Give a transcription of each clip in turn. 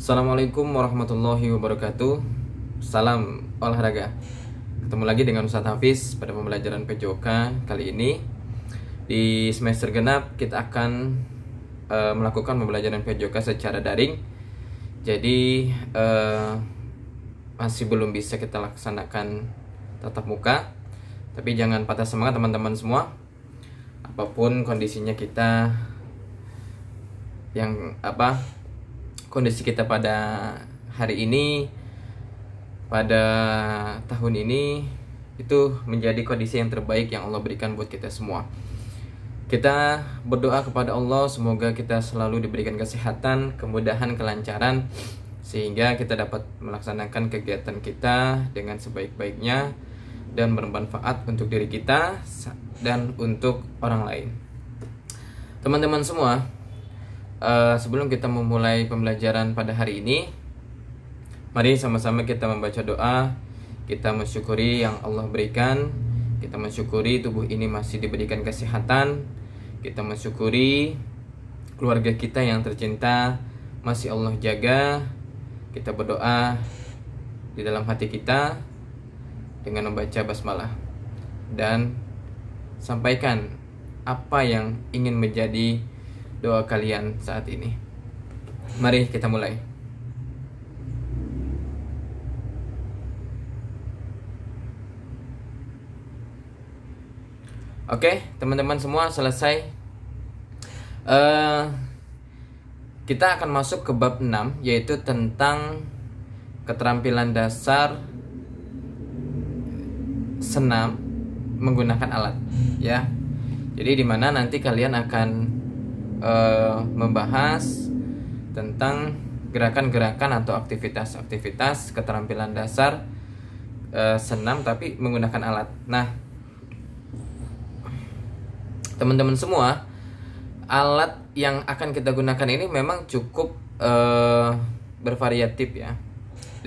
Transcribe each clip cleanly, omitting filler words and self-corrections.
Assalamualaikum warahmatullahi wabarakatuh. Salam olahraga. Ketemu lagi dengan Ustadz Hafiz pada pembelajaran PJOK kali ini. Di semester genap kita akan melakukan pembelajaran PJOK secara daring. Jadi masih belum bisa kita laksanakan tatap muka. Tapi jangan patah semangat teman-teman semua. Apapun kondisinya kita kondisi kita pada hari ini, pada tahun ini, itu menjadi kondisi yang terbaik yang Allah berikan buat kita semua. Kita berdoa kepada Allah semoga kita selalu diberikan kesehatan, kemudahan, kelancaran, sehingga kita dapat melaksanakan kegiatan kita dengan sebaik-baiknya dan bermanfaat untuk diri kita dan untuk orang lain. Teman-teman semua, sebelum kita memulai pembelajaran pada hari ini, mari sama-sama kita membaca doa. Kita mensyukuri yang Allah berikan. Kita mensyukuri tubuh ini masih diberikan kesehatan. Kita mensyukuri keluarga kita yang tercinta masih Allah jaga. Kita berdoa di dalam hati kita dengan membaca basmalah dan sampaikan apa yang ingin menjadi doa kalian saat ini. Mari kita mulai. Oke, teman-teman semua selesai. Kita akan masuk ke bab 6, yaitu tentang keterampilan dasar senam menggunakan alat, ya. Jadi dimana nanti kalian akan membahas tentang gerakan-gerakan atau aktivitas-aktivitas keterampilan dasar senam tapi menggunakan alat. Nah, teman-teman semua, alat yang akan kita gunakan ini memang cukup bervariatif ya.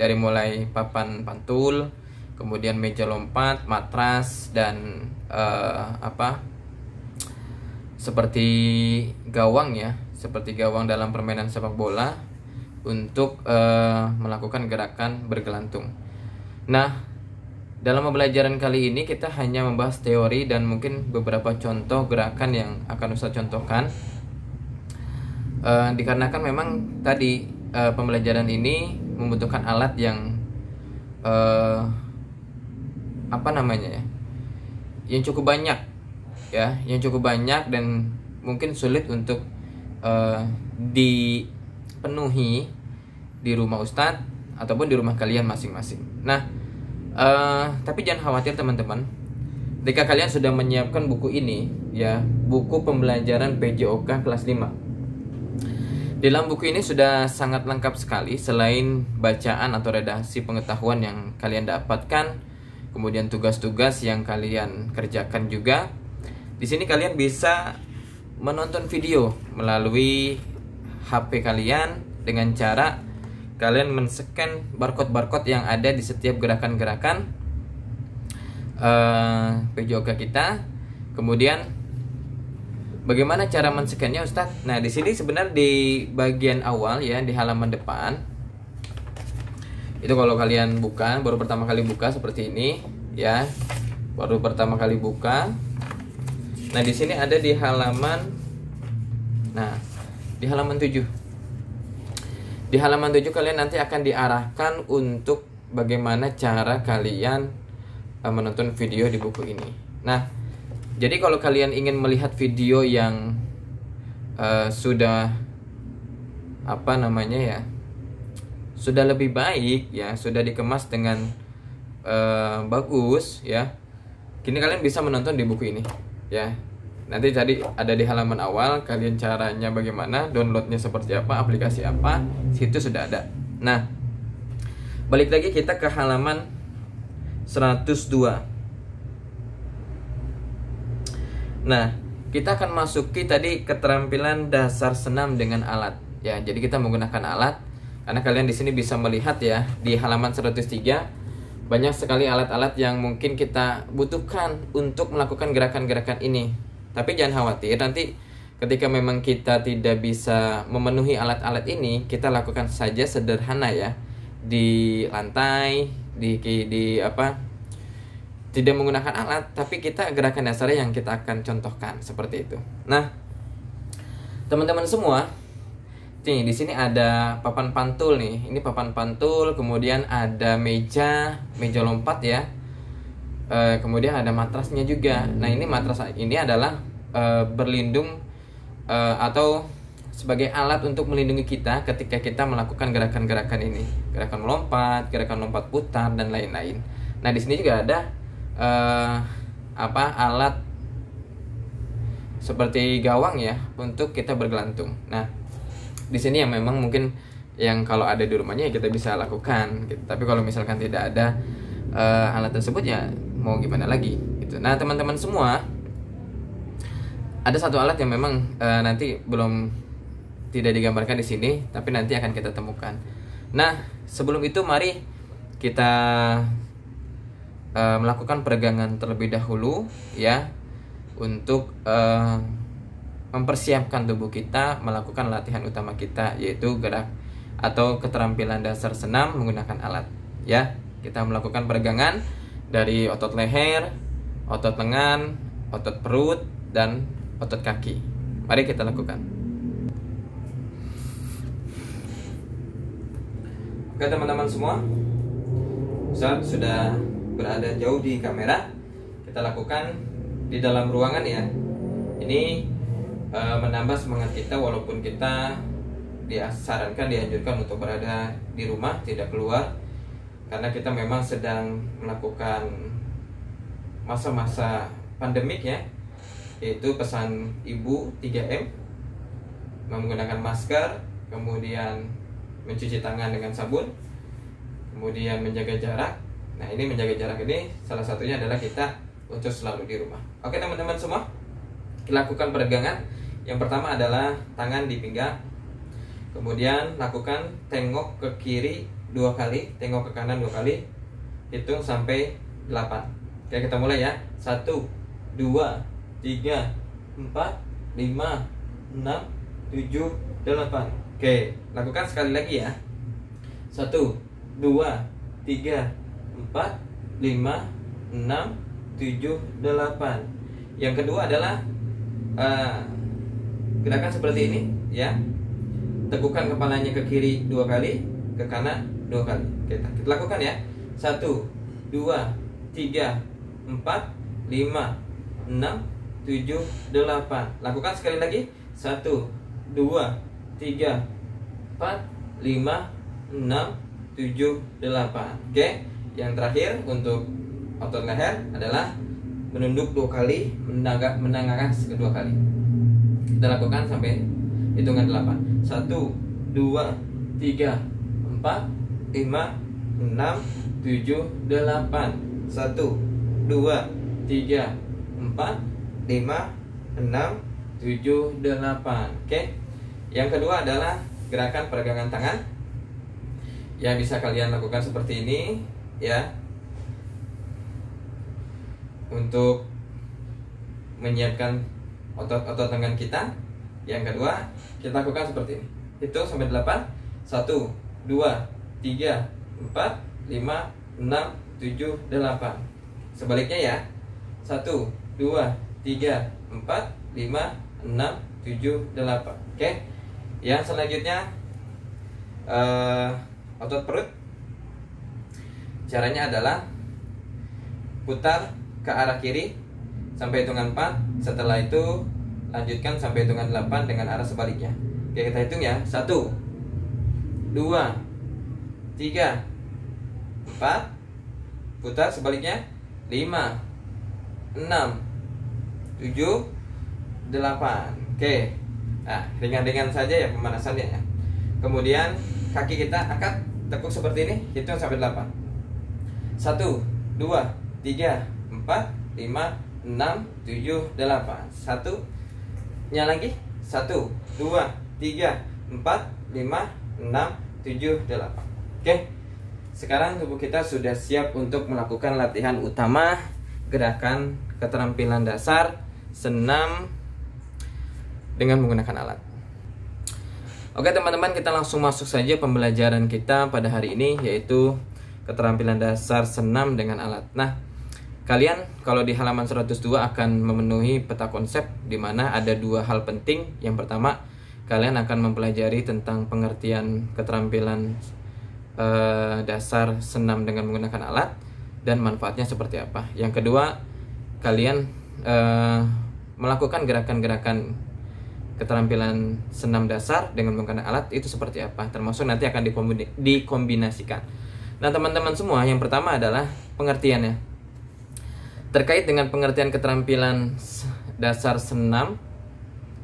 Dari mulai papan pantul, kemudian meja lompat, matras, dan seperti gawang ya, seperti gawang dalam permainan sepak bola untuk melakukan gerakan bergelantung. Nah, dalam pembelajaran kali ini kita hanya membahas teori dan mungkin beberapa contoh gerakan yang akan Ustaz contohkan. Dikarenakan memang tadi pembelajaran ini membutuhkan alat yang yang cukup banyak ya, yang cukup banyak dan mungkin sulit untuk dipenuhi di rumah Ustadz ataupun di rumah kalian masing-masing. Nah, tapi jangan khawatir teman-teman, jika kalian sudah menyiapkan buku ini ya, buku pembelajaran PJOK kelas 5. Dalam buku ini sudah sangat lengkap sekali. Selain bacaan atau redaksi pengetahuan yang kalian dapatkan, kemudian tugas-tugas yang kalian kerjakan juga. Di sini kalian bisa menonton video melalui HP kalian dengan cara kalian men-scan barcode-barcode yang ada di setiap gerakan-gerakan PJOK kita. Kemudian bagaimana cara men-scan-nya, Ustadz? Nah, di sini sebenarnya di bagian awal ya, di halaman depan. Itu kalau kalian buka, baru pertama kali buka seperti ini ya. Baru pertama kali buka. Nah, di sini ada di halaman, di halaman 7. Di halaman 7 kalian nanti akan diarahkan untuk bagaimana cara kalian menonton video di buku ini. Nah, jadi kalau kalian ingin melihat video yang sudah sudah lebih baik ya, sudah dikemas dengan bagus ya, kini kalian bisa menonton di buku ini ya. Nanti tadi ada di halaman awal, kalian caranya bagaimana, downloadnya seperti apa, aplikasi apa, situ sudah ada. Nah, balik lagi kita ke halaman 102. Nah, kita akan masuki tadi keterampilan dasar senam dengan alat ya. Jadi kita menggunakan alat, karena kalian di sini bisa melihat ya, di halaman 103 banyak sekali alat-alat yang mungkin kita butuhkan untuk melakukan gerakan-gerakan ini. Tapi jangan khawatir, nanti ketika memang kita tidak bisa memenuhi alat-alat ini, kita lakukan saja sederhana ya, di lantai, di apa, tidak menggunakan alat, tapi kita gerakan dasarnya yang kita akan contohkan seperti itu. Nah, teman-teman semua, nih di sini ada papan pantul nih. Ini papan pantul, kemudian ada meja lompat ya. Kemudian ada matrasnya juga. Nah, ini matras ini adalah berlindung atau sebagai alat untuk melindungi kita ketika kita melakukan gerakan-gerakan ini, gerakan lompat putar dan lain-lain. Nah, di sini juga ada alat seperti gawang ya untuk kita bergelantung. Nah, di sini yang memang mungkin yang kalau ada di rumahnya ya kita bisa lakukan gitu. Tapi kalau misalkan tidak ada alat tersebut ya mau gimana lagi gitu. Nah, teman-teman semua, ada satu alat yang memang nanti belum tidak digambarkan di sini, tapi nanti akan kita temukan. Nah, sebelum itu mari kita melakukan peregangan terlebih dahulu ya, untuk mempersiapkan tubuh kita melakukan latihan utama kita, yaitu gerak atau keterampilan dasar senam menggunakan alat ya. Kita melakukan peregangan dari otot leher, otot lengan, otot perut, dan otot kaki. Mari kita lakukan. Oke teman-teman semua, saat sudah berada jauh di kamera, kita lakukan di dalam ruangan ya. Ini menambah semangat kita, walaupun kita dianjurkan untuk berada di rumah, tidak keluar, karena kita memang sedang melakukan masa-masa pandemik ya, yaitu pesan ibu 3M, menggunakan masker, kemudian mencuci tangan dengan sabun, kemudian menjaga jarak. Nah, ini menjaga jarak ini salah satunya adalah kita untuk selalu di rumah. Oke teman-teman semua, lakukan peregangan. Yang pertama adalah tangan di pinggang, kemudian lakukan tengok ke kiri 2 kali, tengok ke kanan 2 kali, hitung sampai 8. Oke, kita mulai ya. 1, 2, 3, 4, 5, 6, 7, 8. Oke, lakukan sekali lagi ya. 1, 2, 3, 4, 5, 6, 7, 8. Yang kedua adalah gerakan seperti ini ya. Tegukan kepalanya ke kiri 2 kali, ke kanan 2 kali. Kita lakukan ya. 1, 2, 3, 4, 5, 6, 7, 8. Lakukan sekali lagi. 1, 2, 3, 4, 5, 6, 7, 8. Oke. Yang terakhir untuk otot leher adalah menunduk 2 kali, menangangkan 2 kali. Kita lakukan sampai hitungan 8. 1, 2, 3, 4, 5, 6, 7, 8. 1, 2, 3, 4, 5, 6, 7, 8. Oke. Yang kedua adalah gerakan peregangan tangan, yang bisa kalian lakukan seperti ini ya, untuk menyiapkan otot-otot tangan kita. Yang kedua, kita lakukan seperti ini. Hitung sampai 8. 1, 2, 3, 4, 5, 6, 7, 8. Sebaliknya ya. 1, 2, 3, 4, 5, 6, 7, 8. Oke. Yang selanjutnya otot perut. Caranya adalah putar ke arah kiri sampai hitungan 4. Setelah itu lanjutkan sampai hitungan 8 dengan arah sebaliknya. Oke, kita hitung ya. 1, 2, 3, 4. Putar sebaliknya. 5, 6, 7, 8. Oke. Nah, ringan-ringan saja ya pemanasannya ya. Kemudian kaki kita angkat, tekuk seperti ini, hitung sampai 8. 1, 2, 3, 4, 5, 6, 7, 8. Satunya lagi. 1, 2, 3, 4, 5, 6, 7, 8. Oke. Sekarang tubuh kita sudah siap untuk melakukan latihan utama gerakan keterampilan dasar senam dengan menggunakan alat. Oke teman-teman, kita langsung masuk saja pembelajaran kita pada hari ini, yaitu keterampilan dasar senam dengan alat. Nah, kalian kalau di halaman 102 akan memenuhi peta konsep, di mana ada dua hal penting. Yang pertama, kalian akan mempelajari tentang pengertian keterampilan dasar senam dengan menggunakan alat dan manfaatnya seperti apa. Yang kedua, kalian melakukan gerakan-gerakan keterampilan senam dasar dengan menggunakan alat itu seperti apa, termasuk nanti akan dikombinasikan. Nah teman-teman semua, yang pertama adalah pengertiannya. Terkait dengan pengertian keterampilan dasar senam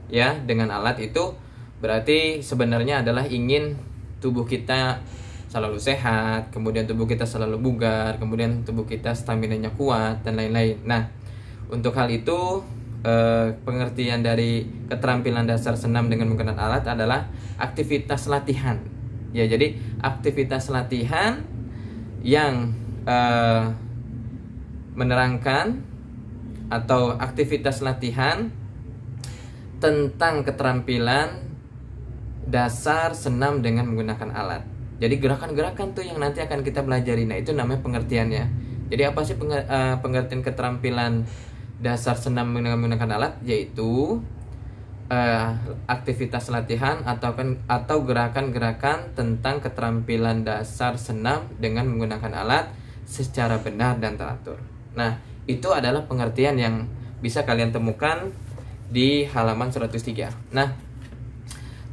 ya dengan alat, itu berarti sebenarnya adalah ingin tubuh kita selalu sehat, kemudian tubuh kita selalu bugar, kemudian tubuh kita staminanya kuat dan lain-lain. Nah, untuk hal itu pengertian dari keterampilan dasar senam dengan menggunakan alat adalah aktivitas latihan. Ya, jadi aktivitas latihan yang menerangkan atau aktivitas latihan tentang keterampilan dasar senam dengan menggunakan alat. Jadi gerakan-gerakan tuh yang nanti akan kita pelajari. Nah, itu namanya pengertiannya. Jadi apa sih pengertian keterampilan dasar senam dengan menggunakan alat? Yaitu aktivitas latihan atau gerakan-gerakan tentang keterampilan dasar senam dengan menggunakan alat secara benar dan teratur. Nah, itu adalah pengertian yang bisa kalian temukan di halaman 103. Nah,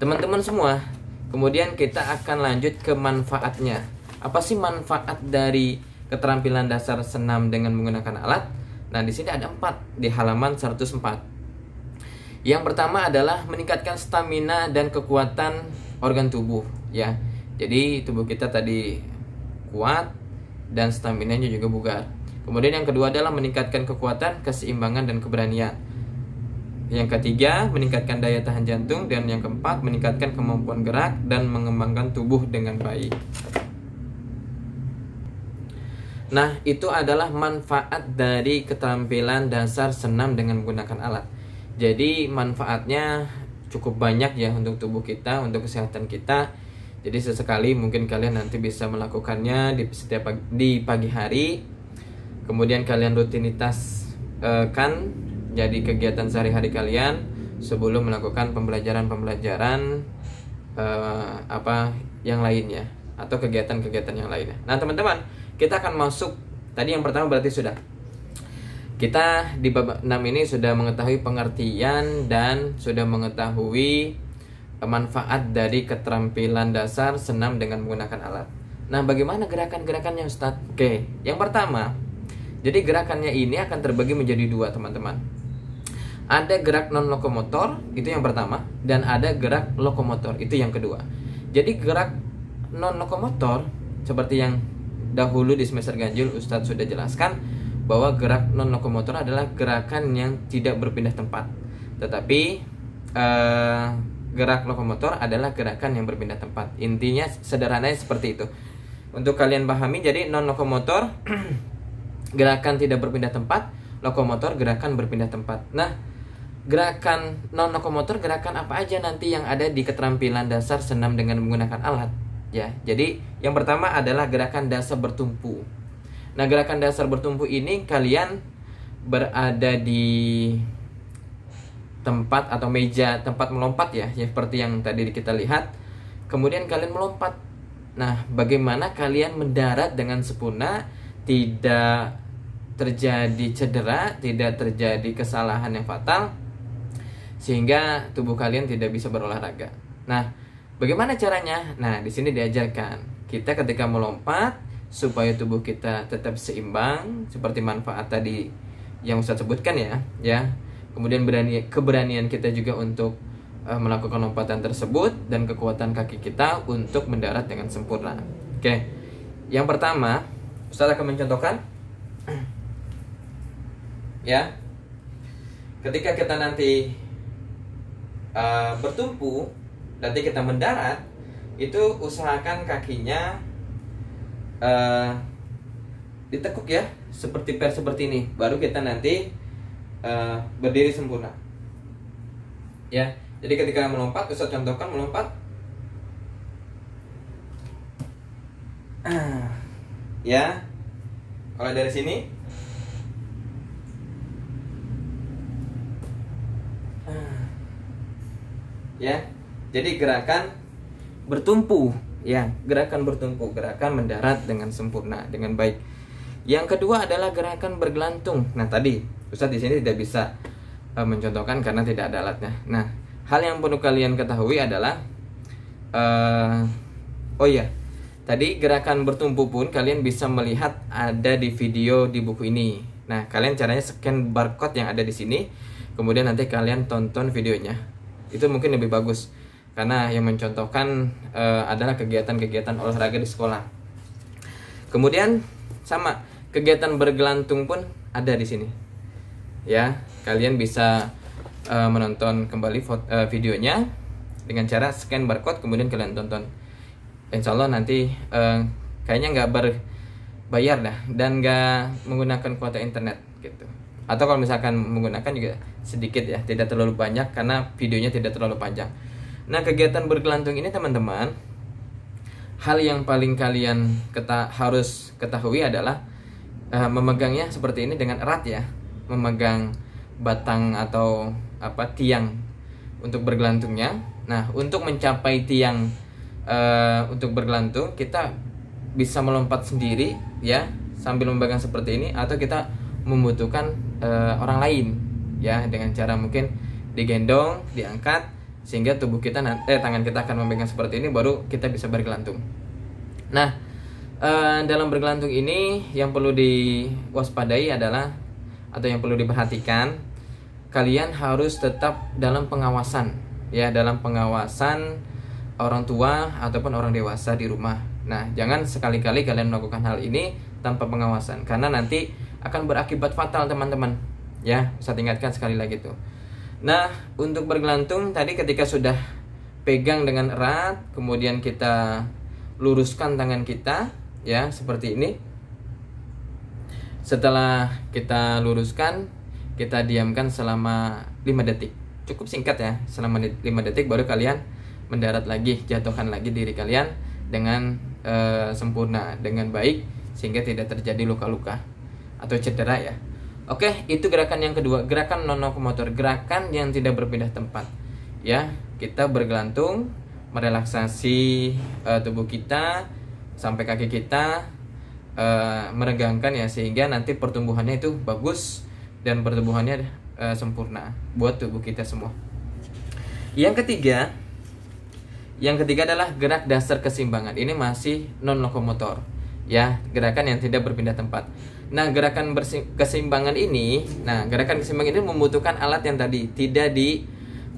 teman-teman semua, kemudian kita akan lanjut ke manfaatnya. Apa sih manfaat dari keterampilan dasar senam dengan menggunakan alat? Nah, di sini ada 4 di halaman 104. Yang pertama adalah meningkatkan stamina dan kekuatan organ tubuh, ya. Jadi tubuh kita tadi kuat dan staminanya juga bugar. Kemudian yang kedua adalah meningkatkan kekuatan, keseimbangan dan keberanian. Yang ketiga, meningkatkan daya tahan jantung. Dan yang keempat, meningkatkan kemampuan gerak dan mengembangkan tubuh dengan baik. Nah, itu adalah manfaat dari keterampilan dasar senam dengan menggunakan alat. Jadi manfaatnya cukup banyak ya untuk tubuh kita, untuk kesehatan kita. Jadi sesekali mungkin kalian nanti bisa melakukannya di pagi hari. Kemudian kalian rutinitas kan jadi kegiatan sehari-hari kalian sebelum melakukan pembelajaran apa yang lainnya atau kegiatan-kegiatan yang lainnya. Nah teman-teman, kita akan masuk. Tadi yang pertama berarti sudah. Kita di bab 6 ini sudah mengetahui pengertian dan sudah mengetahui manfaat dari keterampilan dasar senam dengan menggunakan alat. Nah, bagaimana gerakan-gerakannya Ustadz? Oke, yang pertama, jadi gerakannya ini akan terbagi menjadi 2 teman-teman. Ada gerak non-lokomotor, itu yang pertama, dan ada gerak lokomotor, itu yang kedua. Jadi gerak non-lokomotor seperti yang dahulu di semester ganjil Ustadz sudah jelaskan bahwa gerak non-lokomotor adalah gerakan yang tidak berpindah tempat. Tetapi gerak lokomotor adalah gerakan yang berpindah tempat. Intinya sederhananya seperti itu. Untuk kalian pahami, jadi non-lokomotor gerakan tidak berpindah tempat, lokomotor gerakan berpindah tempat. Nah, gerakan non-lokomotor gerakan apa aja nanti yang ada di keterampilan dasar senam dengan menggunakan alat? Ya, jadi yang pertama adalah gerakan dasar bertumpu. Nah, gerakan dasar bertumpu ini kalian berada di tempat atau meja tempat melompat ya seperti yang tadi kita lihat. Kemudian kalian melompat. Nah, bagaimana kalian mendarat dengan sempurna, tidak terjadi cedera, tidak terjadi kesalahan yang fatal, sehingga tubuh kalian tidak bisa berolahraga. Nah, bagaimana caranya? Nah, di sini diajarkan kita ketika melompat supaya tubuh kita tetap seimbang seperti manfaat tadi yang Ustaz sebutkan ya. Kemudian keberanian kita juga untuk melakukan lompatan tersebut dan kekuatan kaki kita untuk mendarat dengan sempurna. Oke. Yang pertama, Ustaz akan mencontohkan ya. Ketika kita nanti bertumpu, nanti kita mendarat, itu usahakan kakinya ditekuk ya, seperti seperti ini. Baru kita nanti berdiri sempurna. Ya, Jadi ketika melompat, Ustaz contohkan melompat. Ya. Kalau dari sini. Ya. Jadi gerakan bertumpu, ya, gerakan bertumpu, gerakan mendarat dengan sempurna, dengan baik. Yang kedua adalah gerakan bergelantung. Nah, tadi Ustaz di sini tidak bisa mencontohkan karena tidak ada alatnya. Nah, hal yang perlu kalian ketahui adalah oh ya, tadi gerakan bertumpu pun kalian bisa melihat ada di video di buku ini. Nah, kalian caranya scan barcode yang ada di sini, kemudian nanti kalian tonton videonya. Itu mungkin lebih bagus karena yang mencontohkan adalah kegiatan-kegiatan olahraga di sekolah. Kemudian sama kegiatan bergelantung pun ada di sini. Ya, kalian bisa menonton kembali videonya dengan cara scan barcode kemudian kalian tonton. Insya Allah nanti kayaknya nggak berbayar dah dan nggak menggunakan kuota internet gitu. Atau kalau misalkan menggunakan juga sedikit ya, tidak terlalu banyak karena videonya tidak terlalu panjang. Nah, kegiatan bergelantung ini teman-teman, hal yang paling kalian harus ketahui adalah memegangnya seperti ini dengan erat ya, memegang batang atau tiang untuk bergelantungnya. Nah, untuk mencapai tiang untuk bergelantung kita bisa melompat sendiri ya sambil memegang seperti ini, atau kita membutuhkan orang lain ya dengan cara mungkin digendong, diangkat sehingga tubuh kita tangan kita akan memegang seperti ini, baru kita bisa bergelantung. Nah, dalam bergelantung ini yang perlu diwaspadai adalah atau yang perlu diperhatikan, kalian harus tetap dalam pengawasan ya, dalam pengawasan orang tua ataupun orang dewasa di rumah. Nah, jangan sekali-kali kalian melakukan hal ini tanpa pengawasan karena nanti akan berakibat fatal teman-teman. Ya, saya ingatkan sekali lagi tuh. Nah, untuk bergelantung tadi ketika sudah pegang dengan erat, kemudian kita luruskan tangan kita ya seperti ini. Setelah kita luruskan, kita diamkan selama 5 detik. Cukup singkat ya, selama 5 detik baru kalian mendarat lagi, jatuhkan lagi diri kalian dengan sempurna, dengan baik sehingga tidak terjadi luka-luka atau cedera ya. Oke, itu gerakan yang kedua, gerakan non lokomotor, gerakan yang tidak berpindah tempat. Ya, kita bergelantung, merelaksasi tubuh kita sampai kaki kita meregangkan ya, sehingga nanti pertumbuhannya itu bagus dan pertumbuhannya sempurna buat tubuh kita semua. Yang ketiga adalah gerak dasar keseimbangan. Ini masih non lokomotor ya, gerakan yang tidak berpindah tempat. Nah, gerakan keseimbangan ini, membutuhkan alat yang tadi tidak digambarkan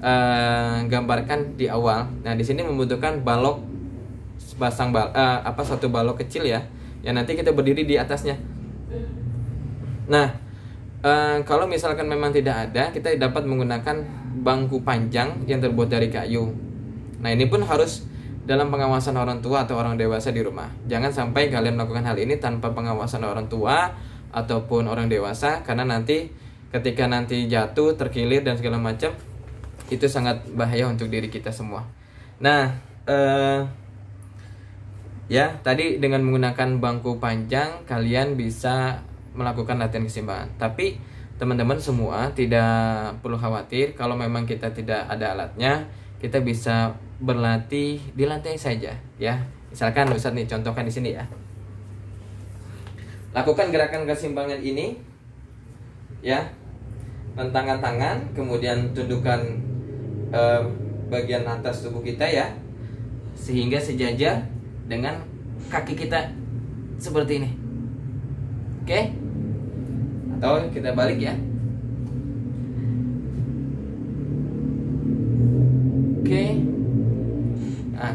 di awal. Nah, di sini membutuhkan balok satu balok kecil ya, yang nanti kita berdiri di atasnya. Nah, kalau misalkan memang tidak ada, kita dapat menggunakan bangku panjang yang terbuat dari kayu. Nah, ini pun harus dalam pengawasan orang tua atau orang dewasa di rumah. Jangan sampai kalian melakukan hal ini tanpa pengawasan orang tua ataupun orang dewasa, karena nanti ketika nanti jatuh, terkilir dan segala macam, itu sangat bahaya untuk diri kita semua. Nah, ya tadi dengan menggunakan bangku panjang kalian bisa melakukan latihan keseimbangan. Tapi teman-teman semua tidak perlu khawatir kalau memang kita tidak ada alatnya, kita bisa berlatih di lantai saja ya. Misalkan Ustaz nih contohkan di sini ya. Lakukan gerakan keseimbangan ini ya. Rentangkan tangan, kemudian tundukkan bagian atas tubuh kita ya, sehingga sejajar dengan kaki kita seperti ini. Oke? Atau kita balik ya. Oke. Nah,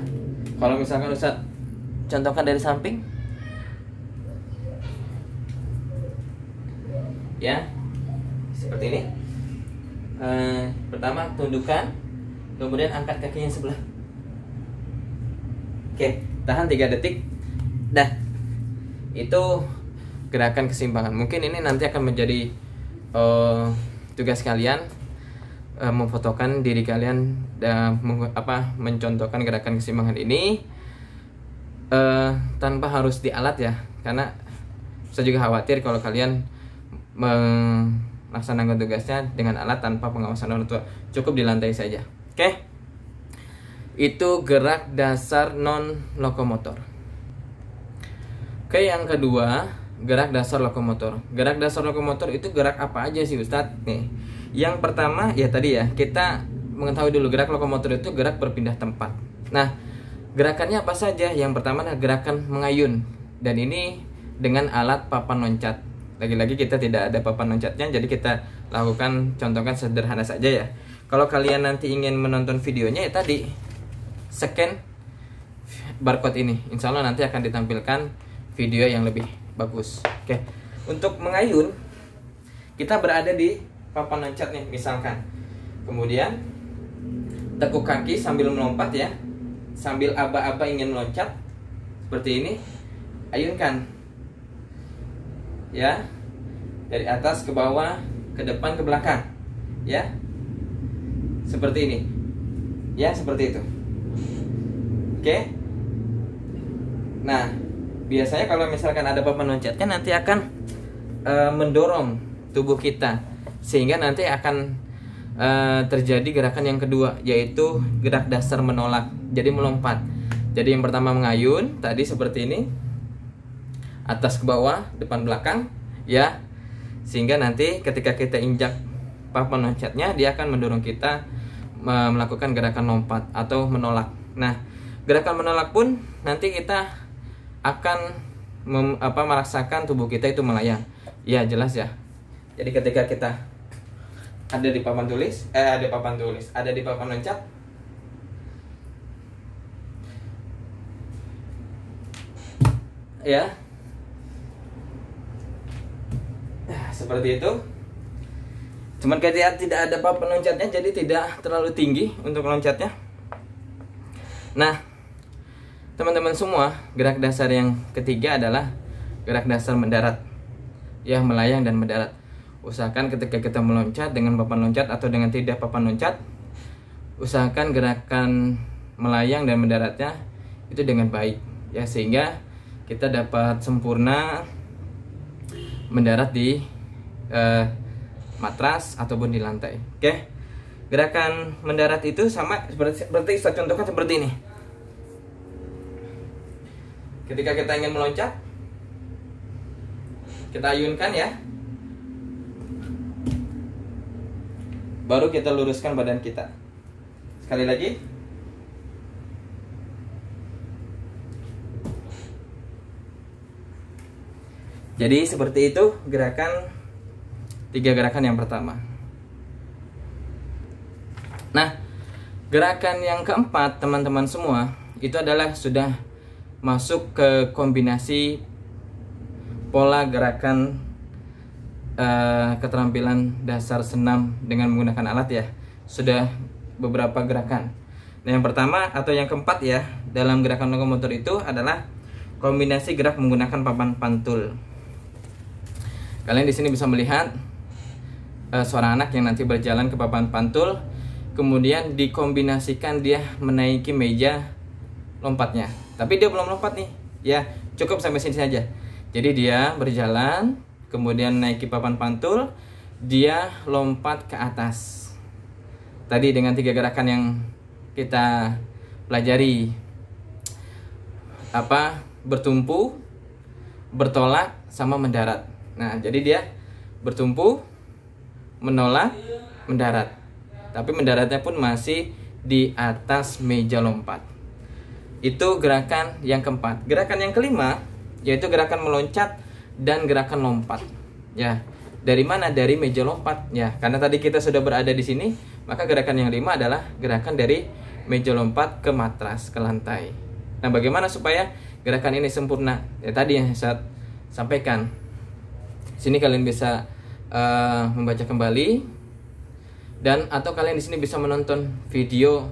kalau misalkan Ustaz contohkan dari samping ya, seperti ini. Pertama tundukkan, kemudian angkat kakinya sebelah. Oke, tahan 3 detik. Dah. Itu gerakan keseimbangan. Mungkin ini nanti akan menjadi tugas kalian memfotokan diri kalian dan mencontohkan gerakan keseimbangan ini tanpa harus di alat ya, karena saya juga khawatir kalau kalian melaksanakan tugasnya dengan alat tanpa pengawasan orang tua. Cukup di lantai saja. Oke? Itu gerak dasar non lokomotor. Oke, yang kedua, gerak dasar lokomotor. Gerak dasar lokomotor itu gerak apa aja sih Ustadz? Nih, yang pertama ya tadi ya, kita mengetahui dulu gerak lokomotor itu gerak berpindah tempat. Nah, gerakannya apa saja? Yang pertama adalah gerakan mengayun, dan ini dengan alat papan loncat. Lagi-lagi kita tidak ada papan loncatnya, jadi kita lakukan contohkan sederhana saja ya. Kalau kalian nanti ingin menonton videonya ya tadi, scan barcode ini, insya Allah nanti akan ditampilkan video yang lebih bagus. Oke, untuk mengayun kita berada di papan loncat nih misalkan, kemudian tekuk kaki sambil melompat ya, sambil aba-aba ingin meloncat seperti ini, ayunkan ya, dari atas ke bawah, ke depan, ke belakang ya, seperti ini ya, seperti itu. Oke. Nah, biasanya kalau misalkan ada papan loncatnya nanti akan mendorong tubuh kita, sehingga nanti akan terjadi gerakan yang kedua, yaitu gerak dasar menolak, jadi melompat. Jadi yang pertama mengayun tadi seperti ini, atas ke bawah, depan belakang ya, sehingga nanti ketika kita injak papan loncatnya, dia akan mendorong kita melakukan gerakan lompat atau menolak. Nah, gerakan menolak pun nanti kita akan merasakan tubuh kita itu melayang. Ya jelas ya. Jadi ketika kita ada di papan tulis, ada di papan loncat, ya, seperti itu. Cuman ketika tidak ada papan loncatnya, jadi tidak terlalu tinggi untuk loncatnya. Nah, teman-teman semua, gerak dasar yang ketiga adalah gerak dasar mendarat, ya, melayang dan mendarat. Usahakan ketika kita meloncat dengan papan loncat atau dengan tidak papan loncat, usahakan gerakan melayang dan mendaratnya itu dengan baik ya, sehingga kita dapat sempurna mendarat di matras ataupun di lantai. Oke, gerakan mendarat itu sama seperti saya contohkan seperti ini. Ketika kita ingin meloncat, kita ayunkan ya, baru kita luruskan badan kita. Sekali lagi. Jadi seperti itu tiga gerakan yang pertama. Nah, gerakan yang keempat teman-teman semua, itu adalah sudah masuk ke kombinasi pola gerakan keterampilan dasar senam dengan menggunakan alat ya. Sudah beberapa gerakan. Nah, yang pertama atau yang keempat ya dalam gerakan lokomotor itu adalah kombinasi gerak menggunakan papan pantul. Kalian di sini bisa melihat seorang anak yang nanti berjalan ke papan pantul, kemudian dikombinasikan dia menaiki meja lompatnya. Tapi dia belum lompat nih, ya, cukup sampai sini saja. Jadi dia berjalan, kemudian naiki papan pantul, dia lompat ke atas. Tadi dengan 3 gerakan yang kita pelajari, bertumpu, bertolak, sama mendarat. Nah, jadi dia bertumpu, menolak, mendarat. Tapi mendaratnya pun masih di atas meja lompat. Itu gerakan yang keempat. Gerakan yang kelima yaitu gerakan meloncat dan gerakan lompat. Ya, dari mana? Dari meja lompat. Ya, karena tadi kita sudah berada di sini, maka gerakan yang 5 adalah gerakan dari meja lompat ke matras, ke lantai. Nah, bagaimana supaya gerakan ini sempurna? Ya, tadi yang saya sampaikan. Sini kalian bisa membaca kembali, dan atau kalian di sini bisa menonton video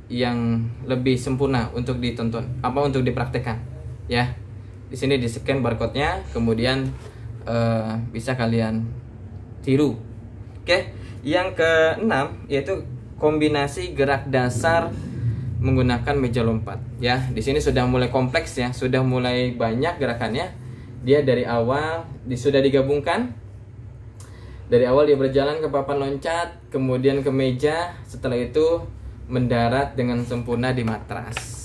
yang lebih sempurna untuk ditonton, untuk dipraktekkan. Ya, di sini di scan barcode-nya, kemudian bisa kalian tiru. Oke, Yang keenam yaitu kombinasi gerak dasar menggunakan meja lompat. Ya, di sini sudah mulai kompleks ya, sudah mulai banyak gerakannya. Dia dari awal sudah digabungkan. Dari awal dia berjalan ke papan loncat, kemudian ke meja, setelah itu mendarat dengan sempurna di matras.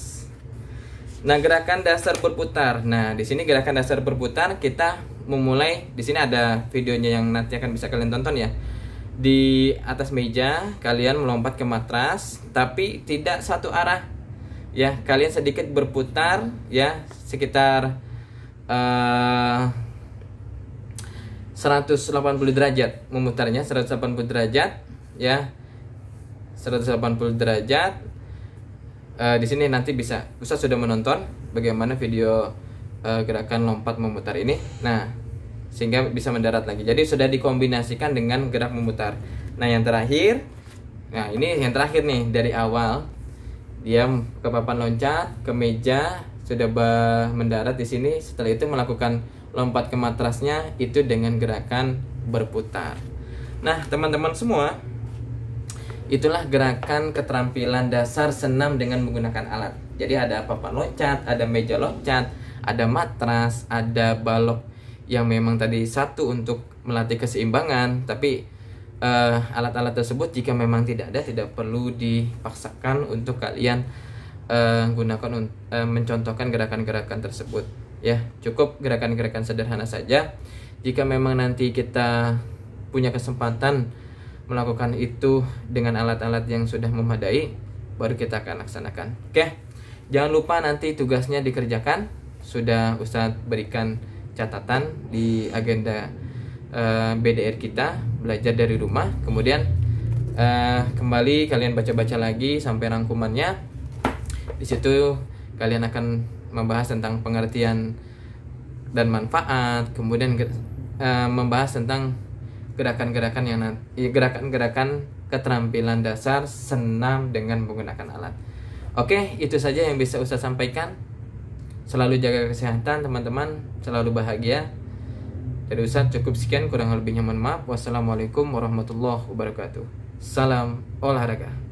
Nah, gerakan dasar berputar. Nah, di sini gerakan dasar berputar kita memulai. Di sini ada videonya yang nanti akan bisa kalian tonton ya. Di atas meja kalian melompat ke matras, tapi tidak satu arah. Ya, kalian sedikit berputar ya, sekitar 180 derajat memutarnya, 180 derajat ya. 180 derajat. Di sini nanti bisa Ustaz sudah menonton bagaimana video gerakan lompat memutar ini. Nah, sehingga bisa mendarat lagi. Jadi sudah dikombinasikan dengan gerak memutar. Nah, yang terakhir, nah ini yang terakhir nih, dari awal dia ke papan loncat, ke meja, sudah mendarat di sini. Setelah itu melakukan lompat ke matrasnya itu dengan gerakan berputar. Nah, teman-teman semua, itulah gerakan keterampilan dasar senam dengan menggunakan alat. Jadi ada papan loncat, ada meja loncat, ada matras, ada balok yang memang tadi satu untuk melatih keseimbangan. Tapi alat-alat tersebut jika memang tidak ada, tidak perlu dipaksakan untuk kalian gunakan mencontohkan gerakan-gerakan tersebut ya. Cukup gerakan-gerakan sederhana saja. Jika memang nanti kita punya kesempatan melakukan itu dengan alat-alat yang sudah memadai, baru kita akan laksanakan. Oke, jangan lupa nanti tugasnya dikerjakan. Sudah Ustadz berikan catatan di agenda BDR kita, belajar dari rumah. Kemudian kembali kalian baca-baca lagi sampai rangkumannya. Di situ kalian akan membahas tentang pengertian dan manfaat, kemudian membahas tentang gerakan-gerakan keterampilan dasar senam dengan menggunakan alat. Oke, itu saja yang bisa Ustaz sampaikan. Selalu jaga kesehatan teman-teman, selalu bahagia. Dari Ustaz cukup sekian, kurang lebihnya mohon maaf. Wassalamualaikum warahmatullahi wabarakatuh. Salam olahraga.